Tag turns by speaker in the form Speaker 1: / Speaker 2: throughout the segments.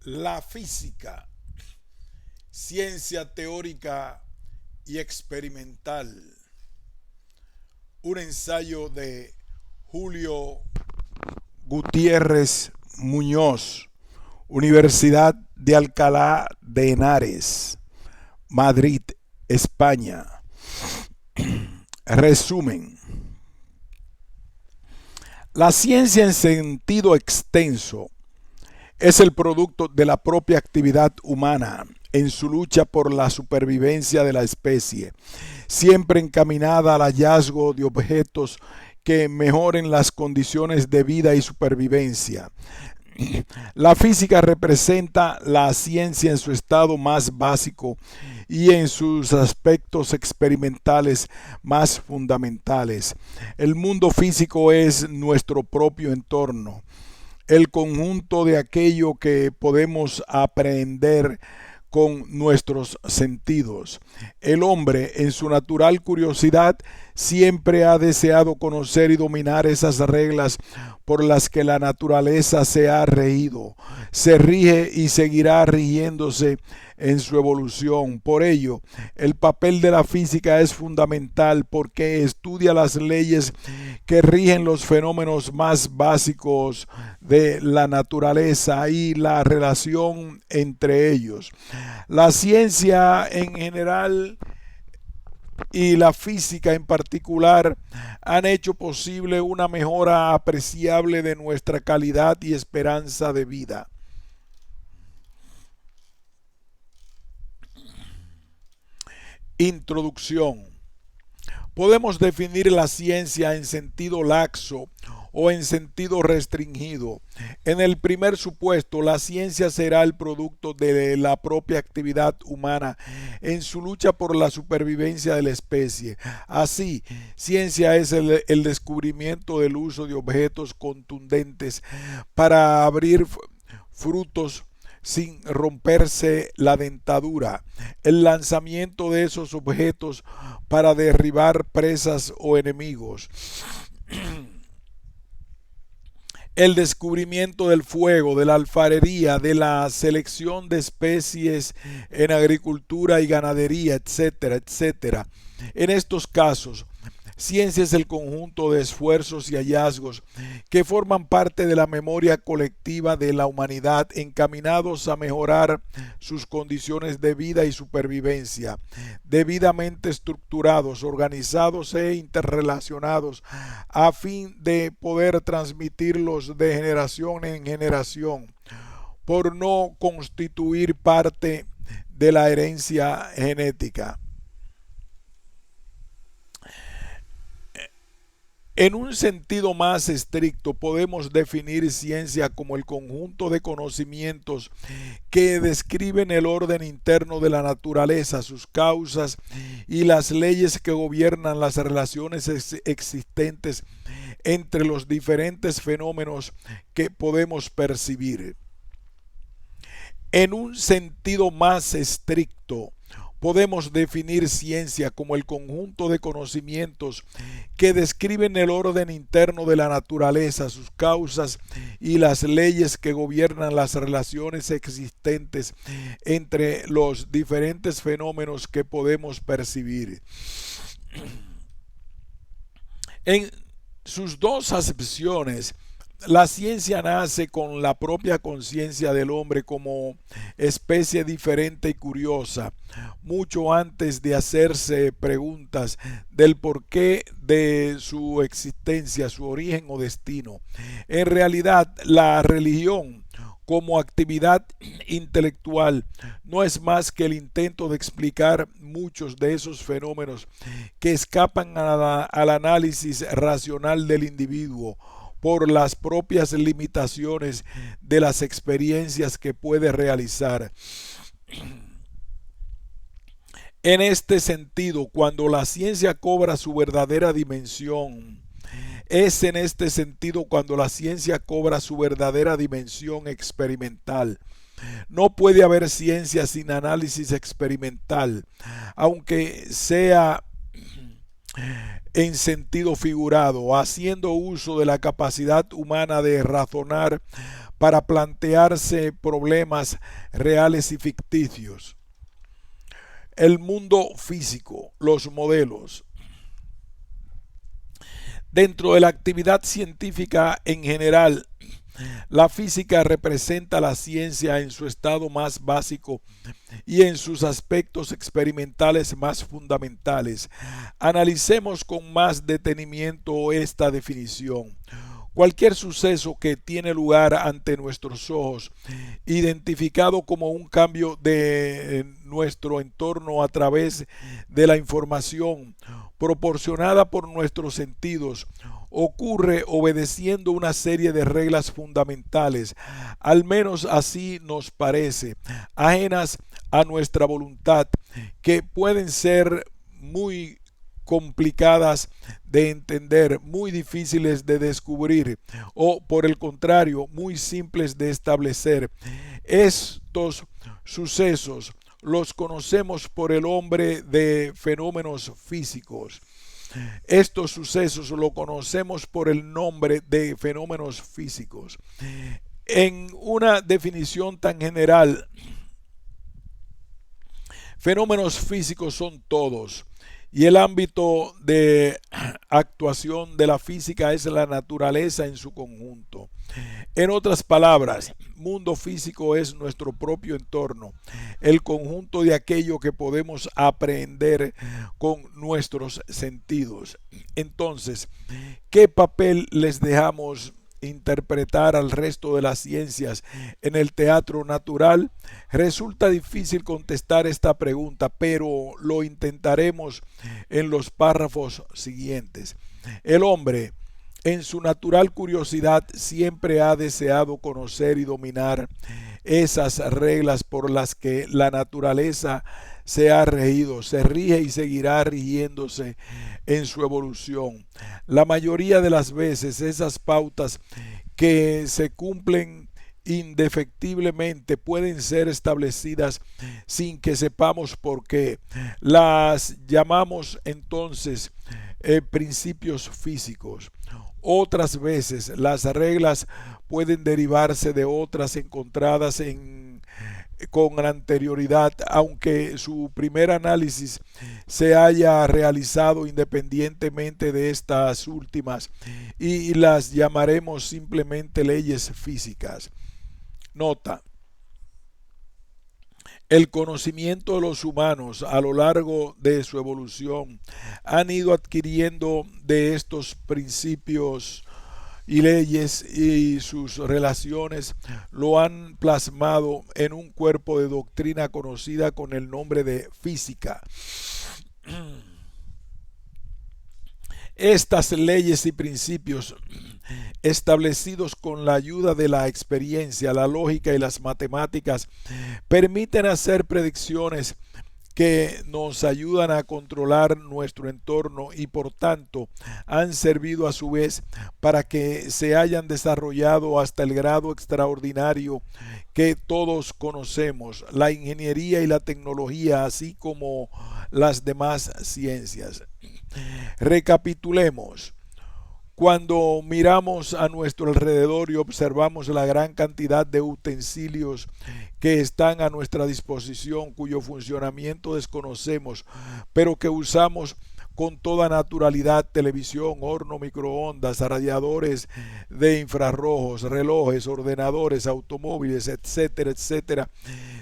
Speaker 1: La física, ciencia teórica y experimental. Un ensayo de Julio Gutiérrez Muñoz, Universidad de Alcalá de Henares, Madrid, España. Resumen. La ciencia en sentido extenso es el producto de la propia actividad humana en su lucha por la supervivencia de la especie, siempre encaminada al hallazgo de objetos que mejoren las condiciones de vida y supervivencia. La física representa la ciencia en su estado más básico y en sus aspectos experimentales más fundamentales. El mundo físico es nuestro propio entorno, el conjunto de aquello que podemos aprender con nuestros sentidos. El hombre, en su natural curiosidad, siempre ha deseado conocer y dominar esas reglas por las que la naturaleza se ha reído, se rige y seguirá rigiéndose en su evolución. Por ello, el papel de la física es fundamental porque estudia las leyes que rigen los fenómenos más básicos de la naturaleza y la relación entre ellos. La ciencia en general y la física en particular han hecho posible una mejora apreciable de nuestra calidad y esperanza de vida. Introducción. Podemos definir la ciencia en sentido laxo o en sentido restringido. En el primer supuesto, la ciencia será el producto de la propia actividad humana en su lucha por la supervivencia de la especie. Así, ciencia es el descubrimiento del uso de objetos contundentes para abrir frutos sin romperse la dentadura, el lanzamiento de esos objetos para derribar presas o enemigos, el descubrimiento del fuego, de la alfarería, de la selección de especies en agricultura y ganadería, etcétera, etcétera. En estos casos, ciencia es el conjunto de esfuerzos y hallazgos que forman parte de la memoria colectiva de la humanidad encaminados a mejorar sus condiciones de vida y supervivencia, debidamente estructurados, organizados e interrelacionados a fin de poder transmitirlos de generación en generación, por no constituir parte de la herencia genética. En un sentido más estricto, podemos definir ciencia como el conjunto de conocimientos que describen el orden interno de la naturaleza, sus causas y las leyes que gobiernan las relaciones existentes entre los diferentes fenómenos que podemos percibir. En un sentido más estricto, podemos definir ciencia como el conjunto de conocimientos que describen el orden interno de la naturaleza, sus causas y las leyes que gobiernan las relaciones existentes entre los diferentes fenómenos que podemos percibir. En sus dos acepciones, la ciencia nace con la propia conciencia del hombre como especie diferente y curiosa, mucho antes de hacerse preguntas del porqué de su existencia, su origen o destino. En realidad, la religión como actividad intelectual no es más que el intento de explicar muchos de esos fenómenos que escapan al análisis racional del individuo por las propias limitaciones de las experiencias que puede realizar. En este sentido, cuando la ciencia cobra su verdadera dimensión, es en este sentido cuando la ciencia cobra su verdadera dimensión experimental. No puede haber ciencia sin análisis experimental, aunque sea en sentido figurado, haciendo uso de la capacidad humana de razonar para plantearse problemas reales y ficticios. El mundo físico, los modelos. Dentro de la actividad científica en general, la física representa la ciencia en su estado más básico y en sus aspectos experimentales más fundamentales. Analicemos con más detenimiento esta definición. Cualquier suceso que tiene lugar ante nuestros ojos, identificado como un cambio de nuestro entorno a través de la información proporcionada por nuestros sentidos, ocurre obedeciendo una serie de reglas fundamentales, al menos así nos parece, ajenas a nuestra voluntad, que pueden ser muy complicadas de entender, muy difíciles de descubrir o, por el contrario, muy simples de establecer. Estos sucesos los conocemos por el nombre de fenómenos físicos. Estos sucesos lo conocemos por el nombre de fenómenos físicos. En una definición tan general, fenómenos físicos son todos, y el ámbito de actuación de la física es la naturaleza en su conjunto. En otras palabras, mundo físico es nuestro propio entorno, el conjunto de aquello que podemos aprender con nuestros sentidos. Entonces, ¿qué papel les dejamos interpretar al resto de las ciencias en el teatro natural? Resulta difícil contestar esta pregunta, pero lo intentaremos en los párrafos siguientes. El hombre, en su natural curiosidad, siempre ha deseado conocer y dominar esas reglas por las que la naturaleza se ha regido, se rige y seguirá rigiéndose en su evolución. La mayoría de las veces esas pautas que se cumplen indefectiblemente pueden ser establecidas sin que sepamos por qué. Las llamamos entonces principios físicos. Otras veces las reglas pueden derivarse de otras encontradas con anterioridad, aunque su primer análisis se haya realizado independientemente de estas últimas, y las llamaremos simplemente leyes físicas. Nota: el conocimiento de los humanos a lo largo de su evolución han ido adquiriendo de estos principios y leyes, y sus relaciones lo han plasmado en un cuerpo de doctrina conocida con el nombre de física. Estas leyes y principios, establecidos con la ayuda de la experiencia, la lógica y las matemáticas, permiten hacer predicciones que nos ayudan a controlar nuestro entorno y por tanto han servido a su vez para que se hayan desarrollado hasta el grado extraordinario que todos conocemos, la ingeniería y la tecnología, así como las demás ciencias. Recapitulemos. Cuando miramos a nuestro alrededor y observamos la gran cantidad de utensilios que están a nuestra disposición, cuyo funcionamiento desconocemos, pero que usamos con toda naturalidad: televisión, horno, microondas, radiadores de infrarrojos, relojes, ordenadores, automóviles, etcétera, etcétera,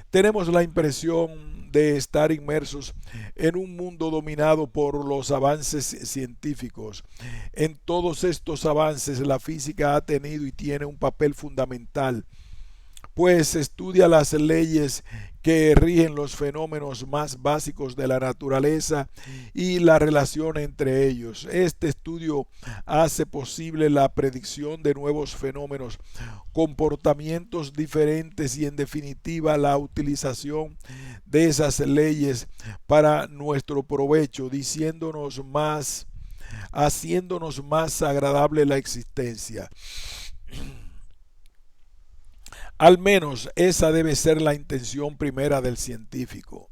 Speaker 1: tenemos la impresión de estar inmersos en un mundo dominado por los avances científicos. En todos estos avances la física ha tenido y tiene un papel fundamental, pues estudia las leyes que rigen los fenómenos más básicos de la naturaleza y la relación entre ellos. Este estudio hace posible la predicción de nuevos fenómenos, comportamientos diferentes y, en definitiva, la utilización de esas leyes para nuestro provecho, haciéndonos más agradable la existencia. Al menos esa debe ser la intención primera del científico.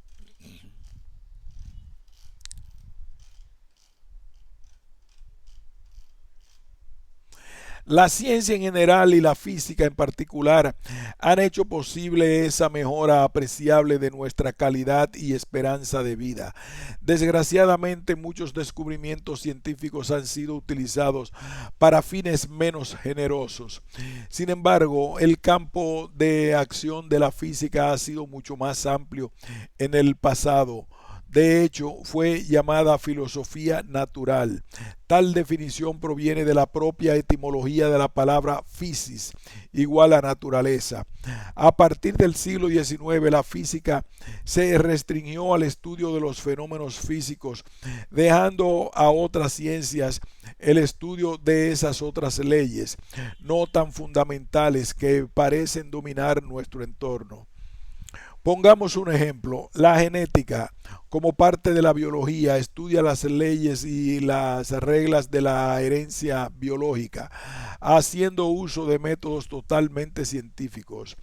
Speaker 1: La ciencia en general y la física en particular han hecho posible esa mejora apreciable de nuestra calidad y esperanza de vida. Desgraciadamente, muchos descubrimientos científicos han sido utilizados para fines menos generosos. Sin embargo, el campo de acción de la física ha sido mucho más amplio en el pasado. De hecho, fue llamada filosofía natural. Tal definición proviene de la propia etimología de la palabra physis, igual a naturaleza. A partir del siglo XIX, la física se restringió al estudio de los fenómenos físicos, dejando a otras ciencias el estudio de esas otras leyes, no tan fundamentales que parecen dominar nuestro entorno. Pongamos un ejemplo. La genética, como parte de la biología, estudia las leyes y las reglas de la herencia biológica, haciendo uso de métodos totalmente científicos.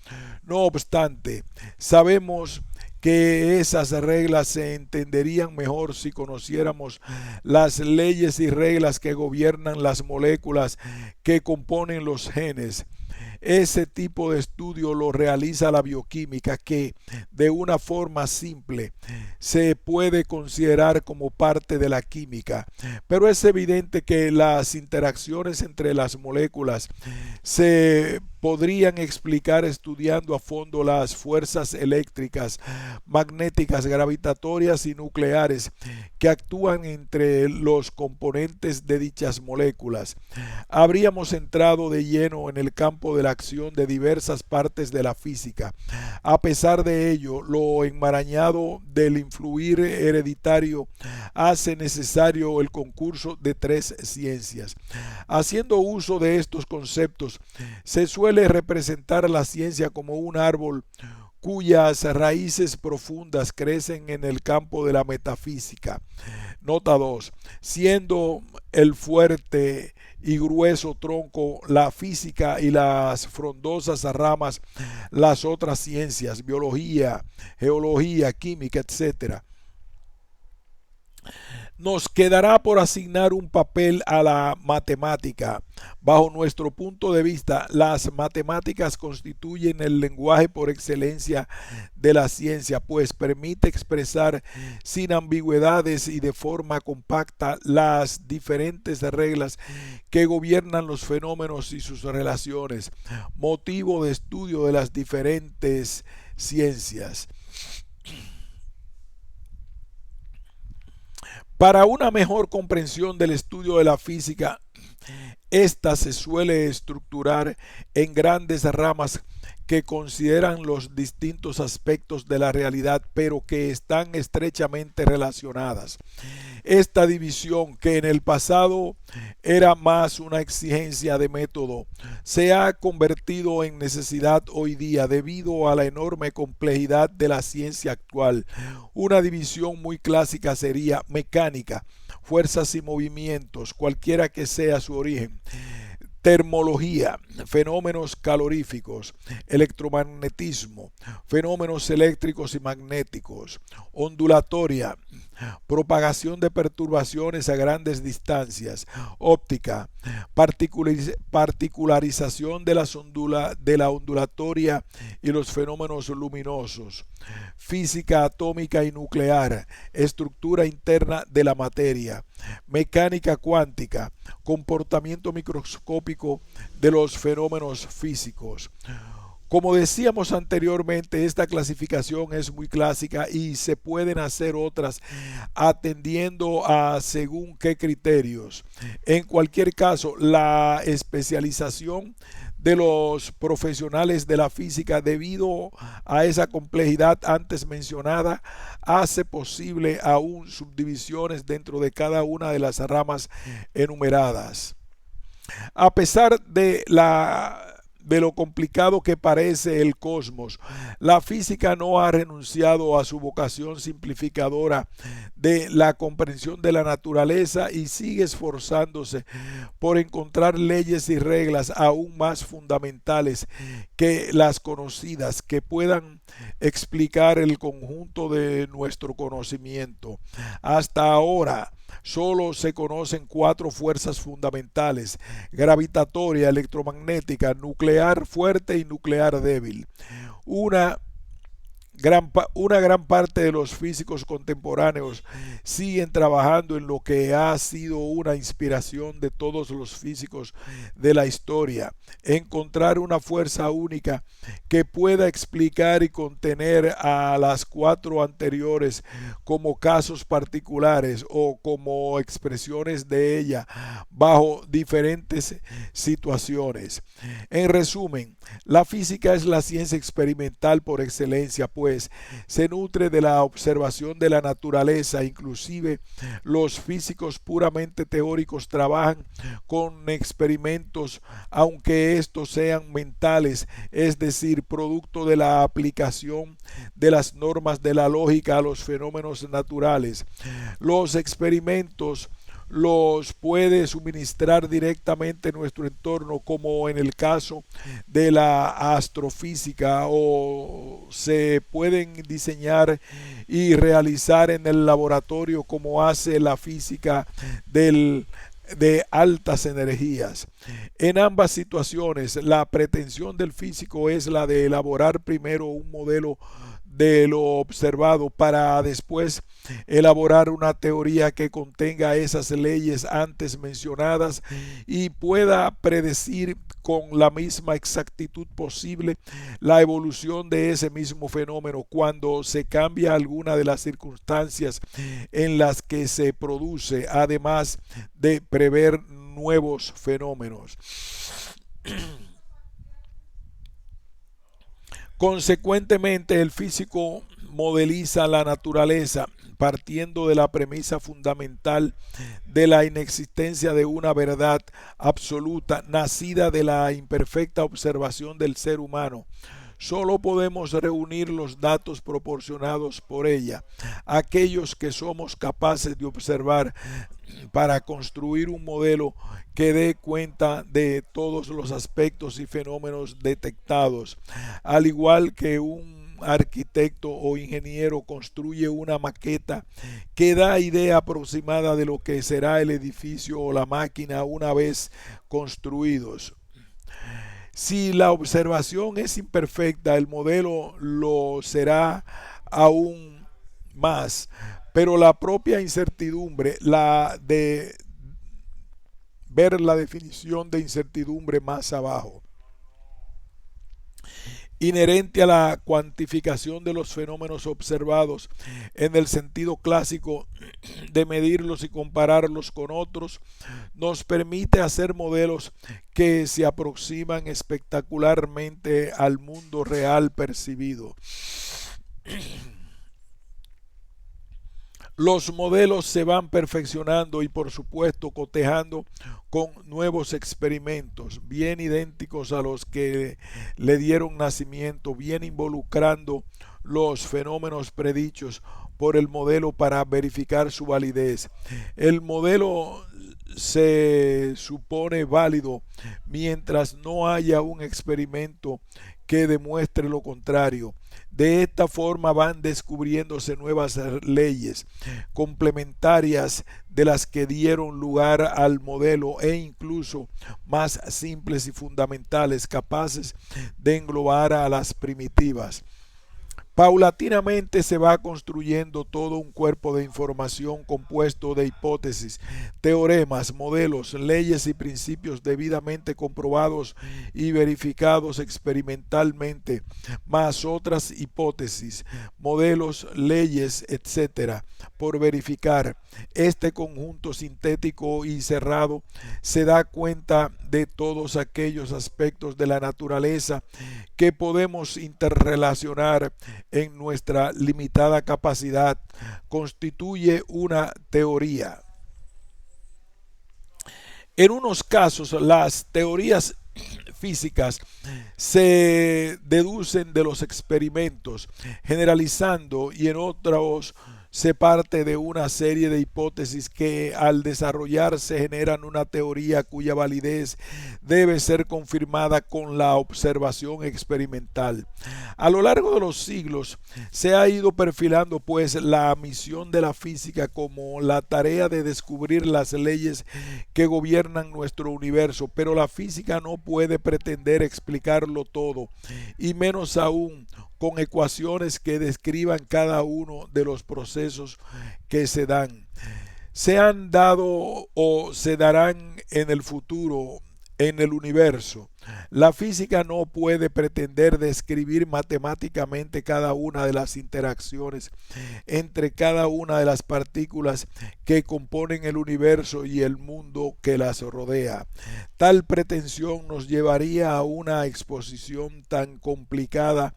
Speaker 1: No obstante, sabemos que esas reglas se entenderían mejor si conociéramos las leyes y reglas que gobiernan las moléculas que componen los genes. Ese tipo de estudio lo realiza la bioquímica, que de una forma simple se puede considerar como parte de la química, pero es evidente que las interacciones entre las moléculas se podrían explicar estudiando a fondo las fuerzas eléctricas, magnéticas, gravitatorias y nucleares que actúan entre los componentes de dichas moléculas. Habríamos entrado de lleno en el campo de la acción de diversas partes de la física. A pesar de ello, lo enmarañado del influir hereditario hace necesario el concurso de tres ciencias. Haciendo uso de estos conceptos, se suele representar la ciencia como un árbol cuyas raíces profundas crecen en el campo de la metafísica. Nota 2. Siendo el fuerte y grueso tronco la física y las frondosas ramas las otras ciencias, biología, geología, química, etcétera. Nos quedará por asignar un papel a la matemática. Bajo nuestro punto de vista, las matemáticas constituyen el lenguaje por excelencia de la ciencia, pues permite expresar sin ambigüedades y de forma compacta las diferentes reglas que gobiernan los fenómenos y sus relaciones, motivo de estudio de las diferentes ciencias. Para una mejor comprensión del estudio de la física, esta se suele estructurar en grandes ramas que consideran los distintos aspectos de la realidad, pero que están estrechamente relacionadas. Esta división, que en el pasado era más una exigencia de método, se ha convertido en necesidad hoy día debido a la enorme complejidad de la ciencia actual. Una división muy clásica sería mecánica, fuerzas y movimientos, cualquiera que sea su origen; termología, fenómenos caloríficos; electromagnetismo, fenómenos eléctricos y magnéticos; ondulatoria, propagación de perturbaciones a grandes distancias; óptica, particularización de la ondulatoria y los fenómenos luminosos; física atómica y nuclear, estructura interna de la materia; mecánica cuántica, comportamiento microscópico de los fenómenos físicos. Como decíamos anteriormente, esta clasificación es muy clásica y se pueden hacer otras atendiendo a según qué criterios. En cualquier caso, la especialización de los profesionales de la física, debido a esa complejidad antes mencionada, hace posible aún subdivisiones dentro de cada una de las ramas enumeradas. A pesar de lo complicado que parece el cosmos, la física no ha renunciado a su vocación simplificadora de la comprensión de la naturaleza y sigue esforzándose por encontrar leyes y reglas aún más fundamentales que las conocidas, que puedan explicar el conjunto de nuestro conocimiento. Hasta ahora, Solo se conocen cuatro fuerzas fundamentales: gravitatoria, electromagnética, nuclear fuerte y nuclear débil. Una una gran parte de los físicos contemporáneos siguen trabajando en lo que ha sido una inspiración de todos los físicos de la historia: encontrar una fuerza única que pueda explicar y contener a las cuatro anteriores como casos particulares o como expresiones de ella bajo diferentes situaciones. En resumen, la física es la ciencia experimental por excelencia, pues se nutre de la observación de la naturaleza. Inclusive los físicos puramente teóricos trabajan con experimentos, aunque estos sean mentales, es decir, producto de la aplicación de las normas de la lógica a los fenómenos naturales. Los experimentos los puede suministrar directamente nuestro entorno, como en el caso de la astrofísica, o se pueden diseñar y realizar en el laboratorio, como hace la física de altas energías. En ambas situaciones, la pretensión del físico es la de elaborar primero un modelo de lo observado para después elaborar una teoría que contenga esas leyes antes mencionadas y pueda predecir con la misma exactitud posible la evolución de ese mismo fenómeno cuando se cambia alguna de las circunstancias en las que se produce, además de prever nuevos fenómenos. Consecuentemente, el físico modeliza la naturaleza partiendo de la premisa fundamental de la inexistencia de una verdad absoluta nacida de la imperfecta observación del ser humano. Solo podemos reunir los datos proporcionados por ella, aquellos que somos capaces de observar, para construir un modelo que dé cuenta de todos los aspectos y fenómenos detectados. Al igual que un arquitecto o ingeniero construye una maqueta que da idea aproximada de lo que será el edificio o la máquina una vez construidos. Si la observación es imperfecta, el modelo lo será aún más, pero la propia incertidumbre, la de ver la definición de incertidumbre más abajo, inherente a la cuantificación de los fenómenos observados en el sentido clásico de medirlos y compararlos con otros, nos permite hacer modelos que se aproximan espectacularmente al mundo real percibido. Los modelos se van perfeccionando y, por supuesto, cotejando con nuevos experimentos, bien idénticos a los que le dieron nacimiento, bien involucrando los fenómenos predichos por el modelo para verificar su validez. El modelo se supone válido mientras no haya un experimento que demuestre lo contrario. De esta forma van descubriéndose nuevas leyes complementarias de las que dieron lugar al modelo, e incluso más simples y fundamentales, capaces de englobar a las primitivas. Paulatinamente se va construyendo todo un cuerpo de información compuesto de hipótesis, teoremas, modelos, leyes y principios debidamente comprobados y verificados experimentalmente, más otras hipótesis, modelos, leyes, etcétera, por verificar. Este conjunto sintético y cerrado se da cuenta de todos aquellos aspectos de la naturaleza que podemos interrelacionar en nuestra limitada capacidad. Constituye una teoría. En unos casos, las teorías físicas se deducen de los experimentos, generalizando, y en otros se parte de una serie de hipótesis que, al desarrollarse, generan una teoría cuya validez debe ser confirmada con la observación experimental. A lo largo de los siglos se ha ido perfilando pues la misión de la física como la tarea de descubrir las leyes que gobiernan nuestro universo, pero la física no puede pretender explicarlo todo, y menos aún con ecuaciones que describan cada uno de los procesos que se dan, se han dado o se darán en el futuro en el universo. La física no puede pretender describir matemáticamente cada una de las interacciones entre cada una de las partículas que componen el universo y el mundo que las rodea. Tal pretensión nos llevaría a una exposición tan complicada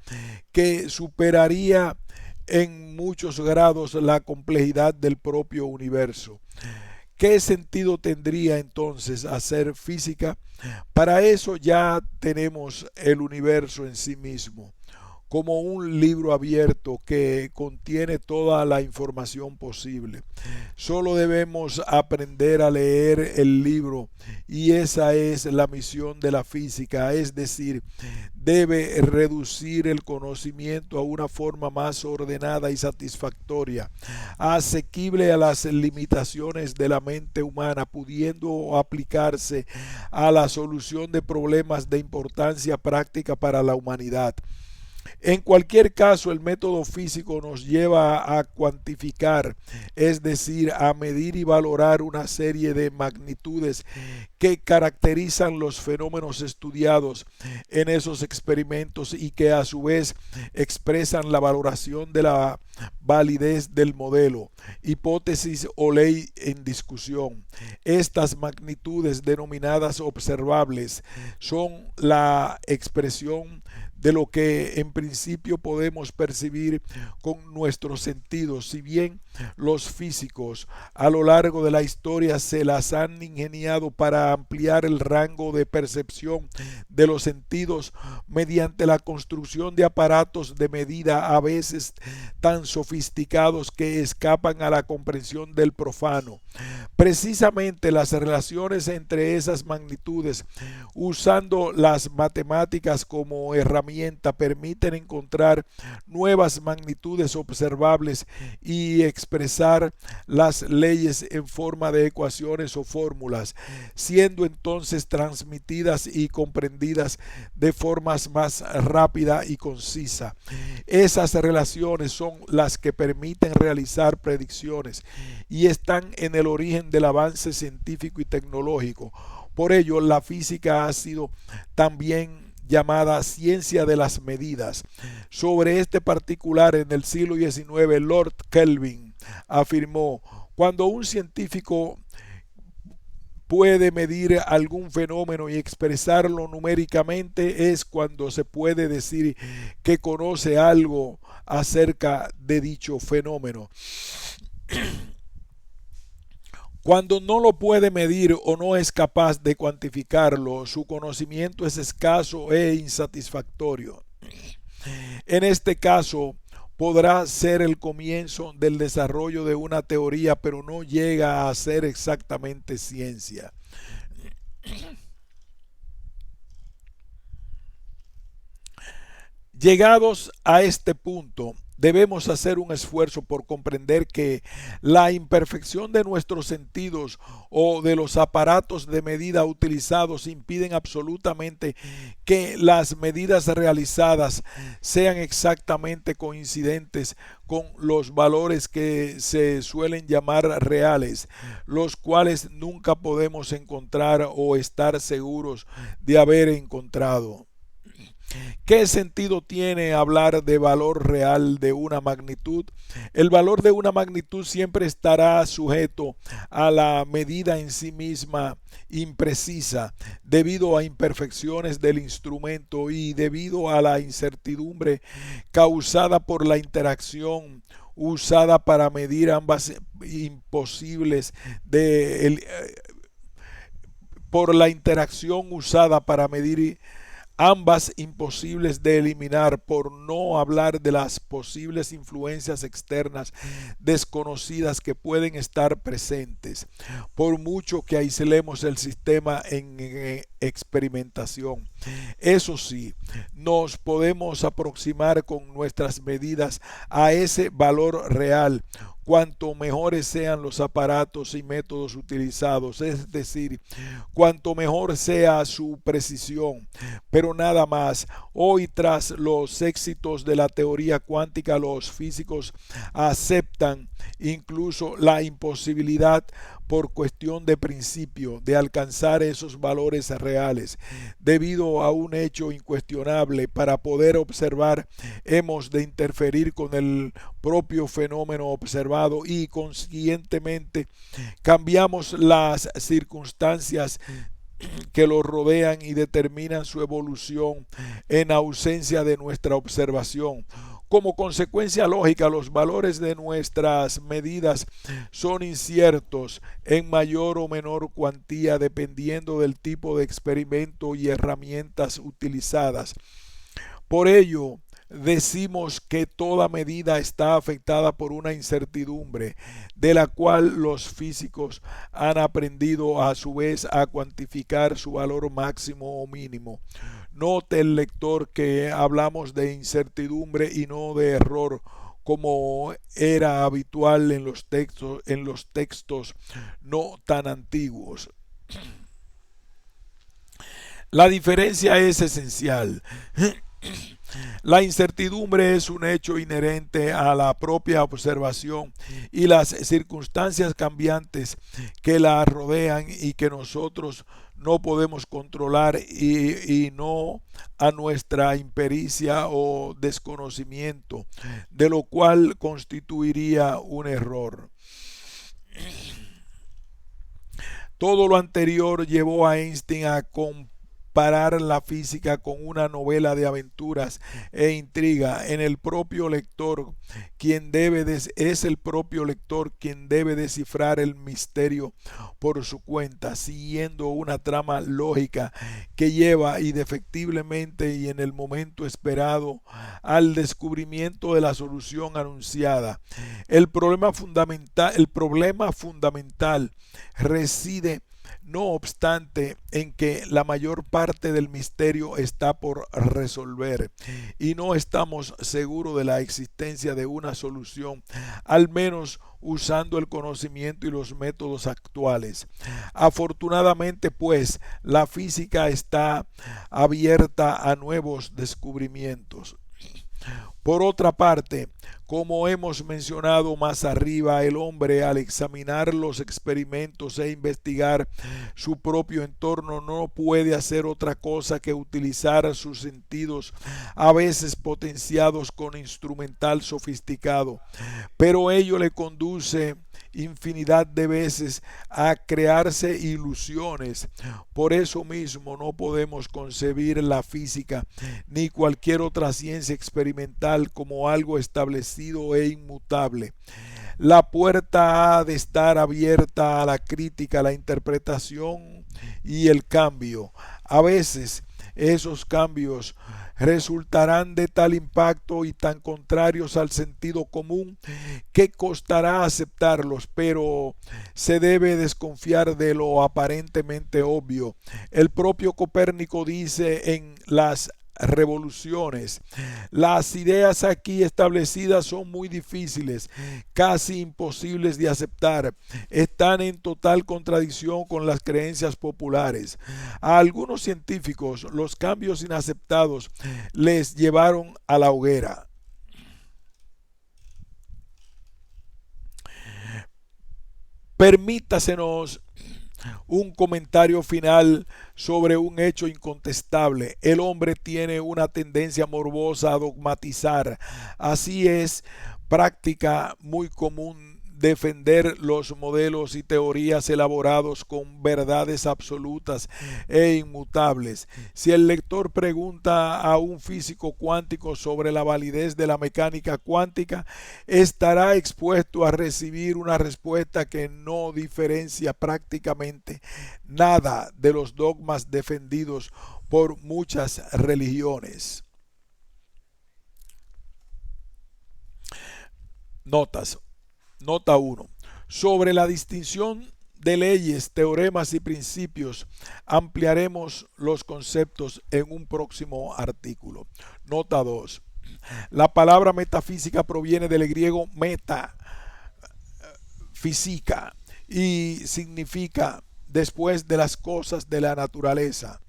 Speaker 1: que superaría en muchos grados la complejidad del propio universo. ¿Qué sentido tendría entonces hacer física? Para eso ya tenemos el universo en sí mismo, como un libro abierto que contiene toda la información posible. Solo debemos aprender a leer el libro, y esa es la misión de la física, es decir, debe reducir el conocimiento a una forma más ordenada y satisfactoria, asequible a las limitaciones de la mente humana, pudiendo aplicarse a la solución de problemas de importancia práctica para la humanidad. En cualquier caso, el método físico nos lleva a cuantificar, es decir, a medir y valorar una serie de magnitudes que caracterizan los fenómenos estudiados en esos experimentos y que a su vez expresan la valoración de la validez del modelo, hipótesis o ley en discusión. Estas magnitudes, denominadas observables, son la expresión de lo que en principio podemos percibir con nuestros sentidos, si bien los físicos a lo largo de la historia se las han ingeniado para ampliar el rango de percepción de los sentidos mediante la construcción de aparatos de medida a veces tan sofisticados que escapan a la comprensión del profano. Precisamente las relaciones entre esas magnitudes, usando las matemáticas como herramienta, permiten encontrar nuevas magnitudes observables y expresar las leyes en forma de ecuaciones o fórmulas, siendo entonces transmitidas y comprendidas de formas más rápida y concisa. Esas relaciones son las que permiten realizar predicciones y están en el origen del avance científico y tecnológico. Por ello, la física ha sido también llamada ciencia de las medidas. Sobre este particular, en el siglo XIX, Lord Kelvin afirmó: cuando un científico puede medir algún fenómeno y expresarlo numéricamente, es cuando se puede decir que conoce algo acerca de dicho fenómeno. Cuando no lo puede medir o no es capaz de cuantificarlo, su conocimiento es escaso e insatisfactorio. En este caso, podrá ser el comienzo del desarrollo de una teoría, pero no llega a ser exactamente ciencia. Llegados a este punto, debemos hacer un esfuerzo por comprender que la imperfección de nuestros sentidos o de los aparatos de medida utilizados impiden absolutamente que las medidas realizadas sean exactamente coincidentes con los valores que se suelen llamar reales, los cuales nunca podemos encontrar o estar seguros de haber encontrado. ¿Qué sentido tiene hablar de valor real de una magnitud? El valor de una magnitud siempre estará sujeto a la medida en sí misma imprecisa, debido a imperfecciones del instrumento y debido a la incertidumbre causada por la interacción usada para medir ambas imposibles por la interacción usada para medir ambas imposibles de eliminar, por no hablar de las posibles influencias externas desconocidas que pueden estar presentes, por mucho que aislemos el sistema en experimentación. Eso sí, nos podemos aproximar con nuestras medidas a ese valor real cuanto mejores sean los aparatos y métodos utilizados, es decir, cuanto mejor sea su precisión. Pero nada más, hoy tras los éxitos de la teoría cuántica, los físicos aceptan incluso la imposibilidad por cuestión de principio de alcanzar esos valores reales. Debido a un hecho incuestionable, para poder observar hemos de interferir con el propio fenómeno observado y conscientemente cambiamos las circunstancias que lo rodean y determinan su evolución en ausencia de nuestra observación. Como consecuencia lógica, los valores de nuestras medidas son inciertos en mayor o menor cuantía dependiendo del tipo de experimento y herramientas utilizadas. Por ello, decimos que toda medida está afectada por una incertidumbre, de la cual los físicos han aprendido a su vez a cuantificar su valor máximo o mínimo. Note el lector que hablamos de incertidumbre y no de error, como era habitual en los textos no tan antiguos. La diferencia es esencial. La incertidumbre es un hecho inherente a la propia observación y las circunstancias cambiantes que la rodean y que nosotros no podemos controlar y no a nuestra impericia o desconocimiento, de lo cual constituiría un error. Todo lo anterior llevó a Einstein a comparar la física con una novela de aventuras e intriga. Es el propio lector quien debe descifrar el misterio por su cuenta, siguiendo una trama lógica que lleva indefectiblemente y en el momento esperado al descubrimiento de la solución anunciada. El problema fundamental reside no obstante en que la mayor parte del misterio está por resolver y no estamos seguros de la existencia de una solución, al menos usando el conocimiento y los métodos actuales. Afortunadamente, pues, la física está abierta a nuevos descubrimientos. Por otra parte, como hemos mencionado más arriba, el hombre al examinar los experimentos e investigar su propio entorno no puede hacer otra cosa que utilizar sus sentidos, a veces potenciados con instrumental sofisticado, pero ello le conduce infinidad de veces a crearse ilusiones. Por eso mismo no podemos concebir la física ni cualquier otra ciencia experimental como algo establecido e inmutable. La puerta ha de estar abierta a la crítica, la interpretación y el cambio. A veces esos cambios resultarán de tal impacto y tan contrarios al sentido común que costará aceptarlos, pero se debe desconfiar de lo aparentemente obvio. El propio Copérnico dice en Las revoluciones: las ideas aquí establecidas son muy difíciles, casi imposibles de aceptar, están en total contradicción con las creencias populares. A algunos científicos los cambios inaceptados les llevaron a la hoguera. Permítasenos un comentario final sobre un hecho incontestable. El hombre tiene una tendencia morbosa a dogmatizar. Así es práctica muy común defender los modelos y teorías elaborados con verdades absolutas e inmutables. Si el lector pregunta a un físico cuántico sobre la validez de la mecánica cuántica, estará expuesto a recibir una respuesta que no diferencia prácticamente nada de los dogmas defendidos por muchas religiones. Notas. Nota 1. Sobre la distinción de leyes, teoremas y principios. Ampliaremos los conceptos en un próximo artículo. Nota 2. La palabra metafísica proviene del griego meta, física, y significa después de las cosas de la naturaleza,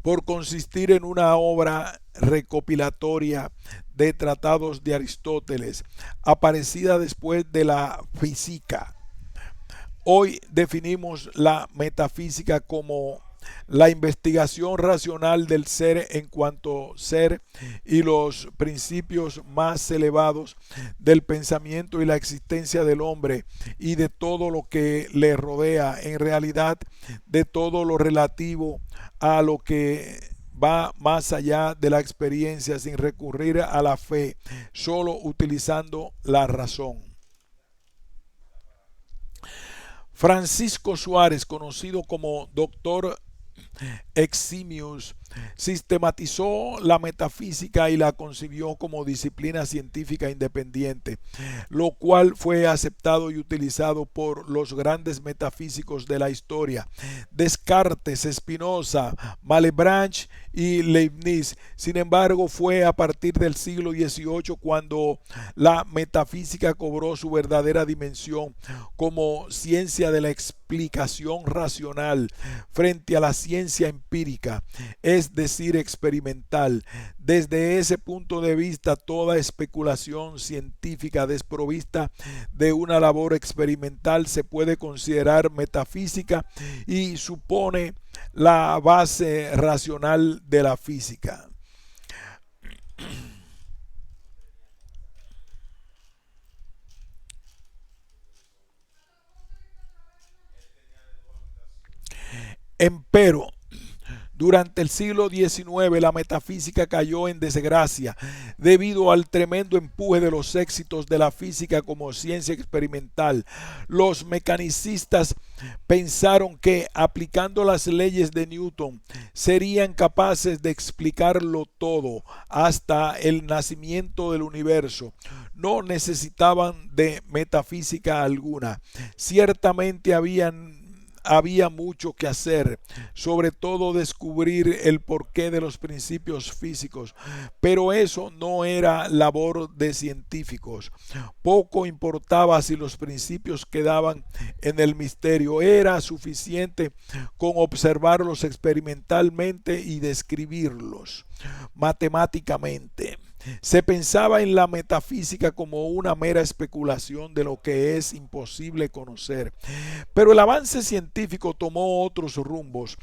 Speaker 1: por consistir en una obra recopilatoria de tratados de Aristóteles, aparecida después de la física. Hoy definimos la metafísica como la investigación racional del ser en cuanto ser y los principios más elevados del pensamiento y la existencia del hombre y de todo lo que le rodea, en realidad de todo lo relativo a lo que va más allá de la experiencia sin recurrir a la fe, solo utilizando la razón. Francisco Suárez, conocido como Doctor Eximius, sistematizó la metafísica y la concibió como disciplina científica independiente, lo cual fue aceptado y utilizado por los grandes metafísicos de la historia, Descartes, Spinoza, Malebranche y Leibniz. Sin embargo, fue a partir del siglo XVIII cuando la metafísica cobró su verdadera dimensión como ciencia de la explicación racional frente a la ciencia empírica, es decir, experimental. Desde ese punto de vista, toda especulación científica desprovista de una labor experimental se puede considerar metafísica y supone la base racional de la física. Empero, durante el siglo XIX la metafísica cayó en desgracia debido al tremendo empuje de los éxitos de la física como ciencia experimental. Los mecanicistas pensaron que aplicando las leyes de Newton serían capaces de explicarlo todo hasta el nacimiento del universo. No necesitaban de metafísica alguna. Ciertamente había mucho que hacer, sobre todo descubrir el porqué de los principios físicos, pero eso no era labor de científicos. Poco importaba si los principios quedaban en el misterio, era suficiente con observarlos experimentalmente y describirlos matemáticamente. Se pensaba en la metafísica como una mera especulación de lo que es imposible conocer, pero el avance científico tomó otros rumbos.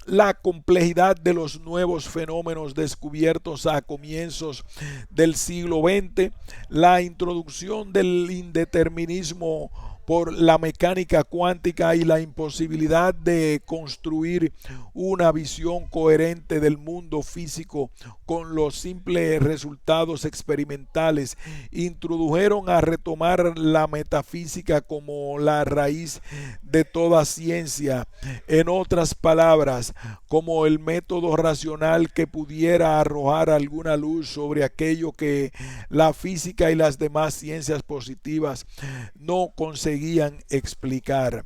Speaker 1: La complejidad de los nuevos fenómenos descubiertos a comienzos del siglo XX, la introducción del indeterminismo por la mecánica cuántica y la imposibilidad de construir una visión coherente del mundo físico con los simples resultados experimentales, introdujeron a retomar la metafísica como la raíz de toda ciencia. En otras palabras, como el método racional que pudiera arrojar alguna luz sobre aquello que la física y las demás ciencias positivas no conseguían explicar.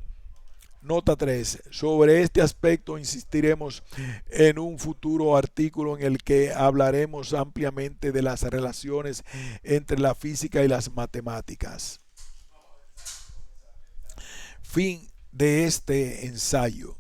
Speaker 1: Nota 3. Sobre este aspecto insistiremos en un futuro artículo en el que hablaremos ampliamente de las relaciones entre la física y las matemáticas. Fin de este ensayo.